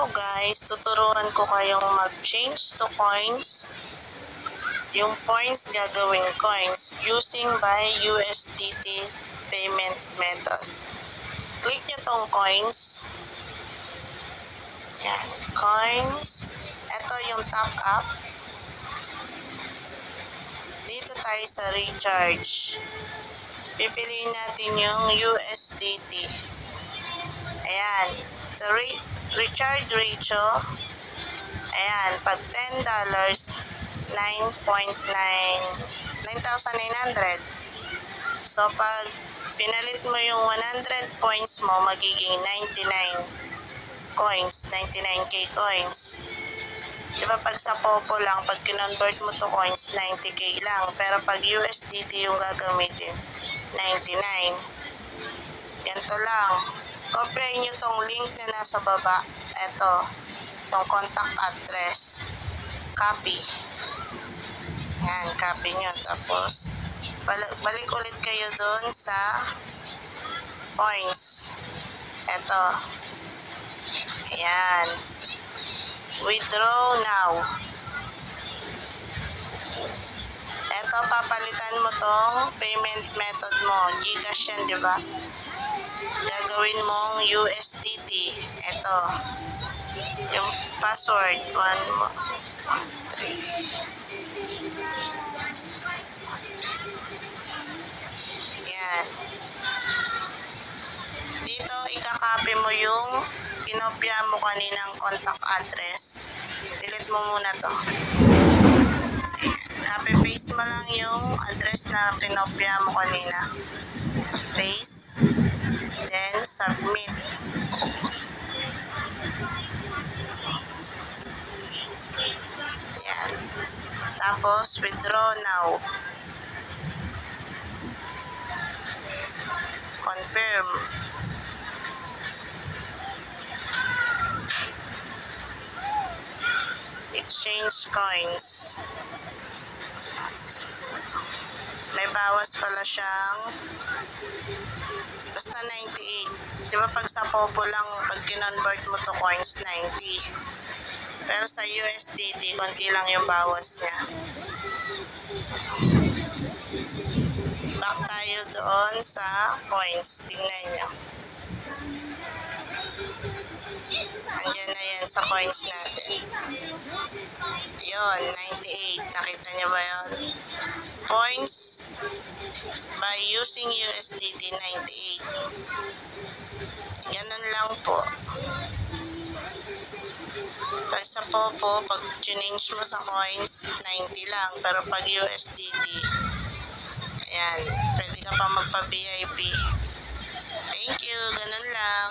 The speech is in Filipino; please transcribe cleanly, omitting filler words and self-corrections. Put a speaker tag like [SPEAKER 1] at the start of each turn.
[SPEAKER 1] Hello guys, tuturuan ko kayong mag-change to coins. Yung points gagawing coins using by USDT payment method. Click nyo tong coins. Yan, coins. Ito yung top up. Dito tayo sa recharge. Pipiliin natin yung USDT. Ayan, sa recharge ratio, ayan, pag $10, 9,900. So, pag pinalit mo yung 100 points mo, magiging 99 coins, 99k coins. Diba pag sa Popo lang, pag kinonvert mo to coins, 90k lang. Pero pag USDT yung gagamitin, 99. Ganito lang. Copy nyo tong link na nasa baba. Ito, tong contact address. Copy. Yan, copy nyo. Tapos, balik ulit kayo dun sa points. Ito. Ayan. Withdraw now. Ito, papalitan mo tong payment method mo. GCash yan, diba? Gagawin mong USDT. Ito. Yung password. 113. Yan. Dito, ikakopy mo yung kinopya mo kaninang contact address. Delete mo muna to. Copy paste mo lang yung address na pinopya mo kanina. Paste. Then, submit. Yan. Tapos, withdraw now. Confirm. Exchange coins. May bawas pala siyang basta 98. Diba pag sa Popo lang, pag kinonvert mo to coins, 90. Pero sa USDT, konti lang yung bawas niya. Back tayo doon sa coins. Tingnan nyo. Andyan na yan sa coins natin. Yun, 98. Nakita nyo ba yun? Points by using USDT 98. Ganun lang po. Pag sa Popo, pag change mo sa coins, 90 lang. Pero pag USDT, ayan, pwede ka pa magpa-VIP. Thank you, ganun lang.